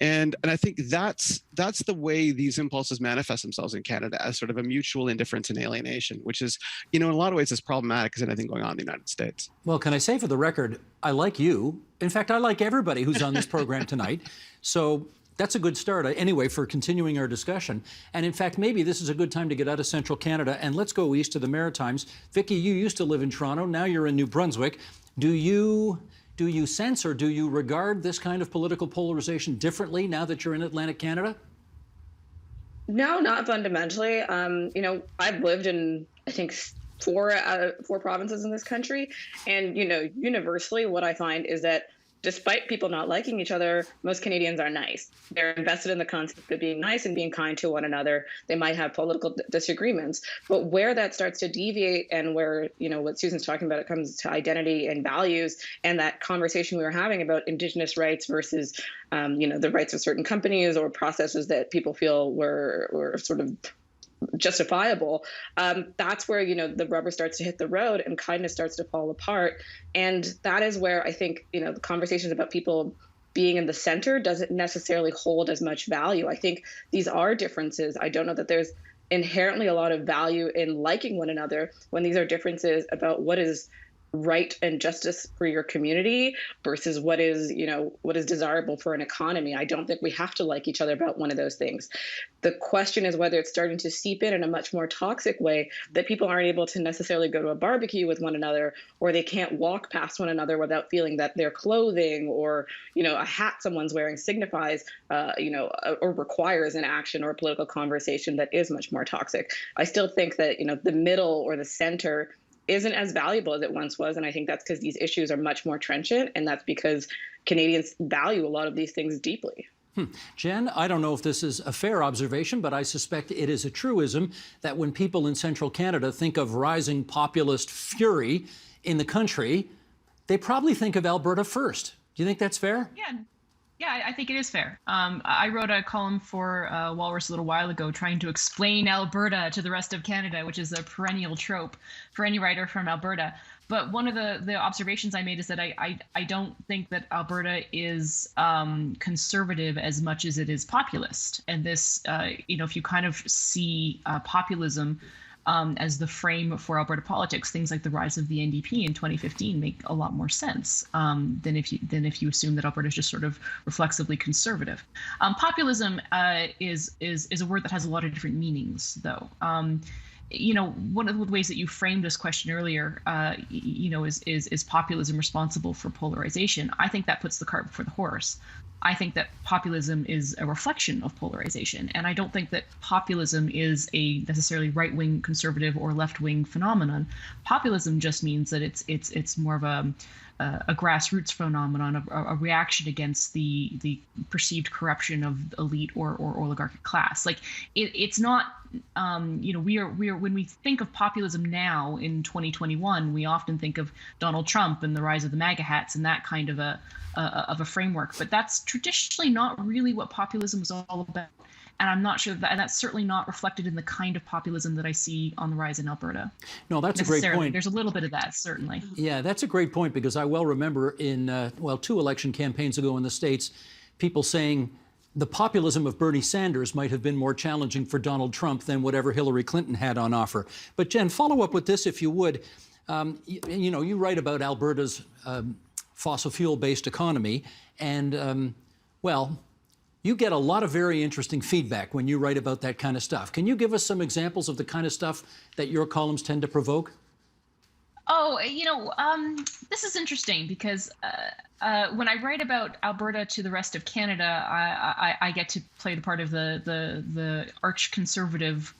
And I think that's the way these impulses manifest themselves in Canada, as sort of a mutual indifference and alienation, which is, in a lot of ways, as problematic as anything going on in the United States. Well, can I say for the record, I like you. In fact, I like everybody who's on this program tonight. So that's a good start, anyway, for continuing our discussion. And in fact, maybe this is a good time to get out of central Canada and let's go east to the Maritimes. Vicki, you used to live in Toronto. Now you're in New Brunswick. Do you sense or do you regard this kind of political polarization differently now that you're in Atlantic Canada? No, not fundamentally. I've lived in, I think, four provinces in this country. And, universally what I find is that despite people not liking each other, most Canadians are nice. They're invested in the concept of being nice and being kind to one another. They might have political disagreements, but where that starts to deviate and where, what Susan's talking about, it comes to identity and values, and that conversation we were having about Indigenous rights versus, the rights of certain companies or processes that people feel were sort of justifiable, that's where the rubber starts to hit the road and kindness starts to fall apart. And that is where I think the conversations about people being in the center doesn't necessarily hold as much value. I think these are differences. I don't know that there's inherently a lot of value in liking one another when these are differences about what is right and justice for your community versus what is desirable for an economy. I don't think we have to like each other about one of those things. The question is whether it's starting to seep in a much more toxic way, that people aren't able to necessarily go to a barbecue with one another, or they can't walk past one another without feeling that their clothing or a hat someone's wearing signifies or requires an action or a political conversation that is much more toxic. I still think that the middle or the center isn't as valuable as it once was. And I think that's because these issues are much more trenchant, and that's because Canadians value a lot of these things deeply. Jen, I don't know if this is a fair observation, but I suspect it is a truism that when people in central Canada think of rising populist fury in the country, they probably think of Alberta first. Do you think that's fair? Yeah, I think it is fair. I wrote a column for Walrus a little while ago trying to explain Alberta to the rest of Canada, which is a perennial trope for any writer from Alberta. But one of the observations I made is that I don't think that Alberta is conservative as much as it is populist. And this, if you kind of see populism as the frame for Alberta politics, things like the rise of the NDP in 2015 make a lot more sense than if you assume that Alberta is just sort of reflexively conservative. Populism is a word that has a lot of different meanings, though. One of the ways that you framed this question earlier, is populism responsible for polarization? I think that puts the cart before the horse. I think that populism is a reflection of polarization, and I don't think that populism is a necessarily right-wing conservative or left-wing phenomenon. Populism just means that it's more of a grassroots phenomenon, a reaction against the perceived corruption of elite or oligarchic class. Like it's not, we are when we think of populism now in 2021, we often think of Donald Trump and the rise of the MAGA hats and that kind of a framework. But that's traditionally not really what populism was all about. And I'm not sure and that's certainly not reflected in the kind of populism that I see on the rise in Alberta. No, that's a great point. There's a little bit of that, certainly. Yeah, that's a great point, because I well remember in, 2 election campaigns ago in the States, people saying the populism of Bernie Sanders might have been more challenging for Donald Trump than whatever Hillary Clinton had on offer. But Jen, follow up with this, if you would. You write about Alberta's fossil fuel-based economy, and, you get a lot of very interesting feedback when you write about that kind of stuff. Can you give us some examples of the kind of stuff that your columns tend to provoke? Oh, this is interesting because when I write about Alberta to the rest of Canada, I get to play the part of the arch conservative,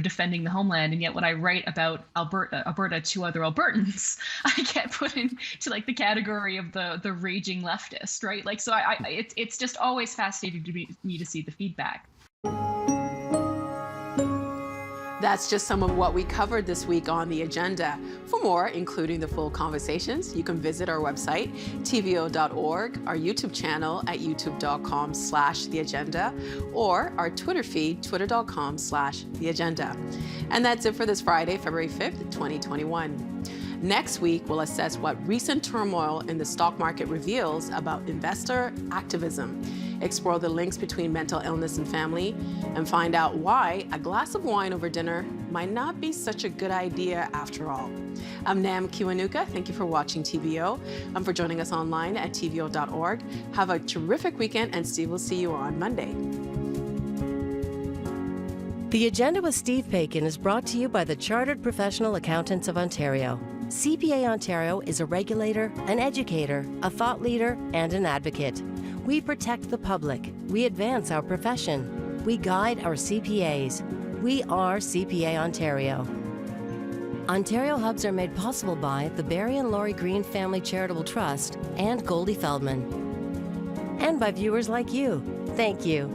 defending the homeland. And yet when I write about Alberta to other Albertans, I get put into like the category of the raging leftist, right? Like, so it's just always fascinating to me to see the feedback. That's just some of what we covered this week on The Agenda. For more, including the full conversations, you can visit our website, tvo.org, our YouTube channel at youtube.com/theagenda, or our Twitter feed, twitter.com/theagenda. And that's it for this Friday, February 5th, 2021. Next week, we'll assess what recent turmoil in the stock market reveals about investor activism, explore the links between mental illness and family, and find out why a glass of wine over dinner might not be such a good idea after all. I'm Nam Kiwanuka. Thank you for watching TVO and for joining us online at tvo.org. Have a terrific weekend, and Steve will see you on Monday. The Agenda with Steve Paikin is brought to you by the Chartered Professional Accountants of Ontario. CPA Ontario is a regulator, an educator, a thought leader, and an advocate. We protect the public. We advance our profession. We guide our CPAs. We are CPA Ontario. Ontario Hubs are made possible by the Barry and Laurie Green Family Charitable Trust and Goldie Feldman. And by viewers like you. Thank you.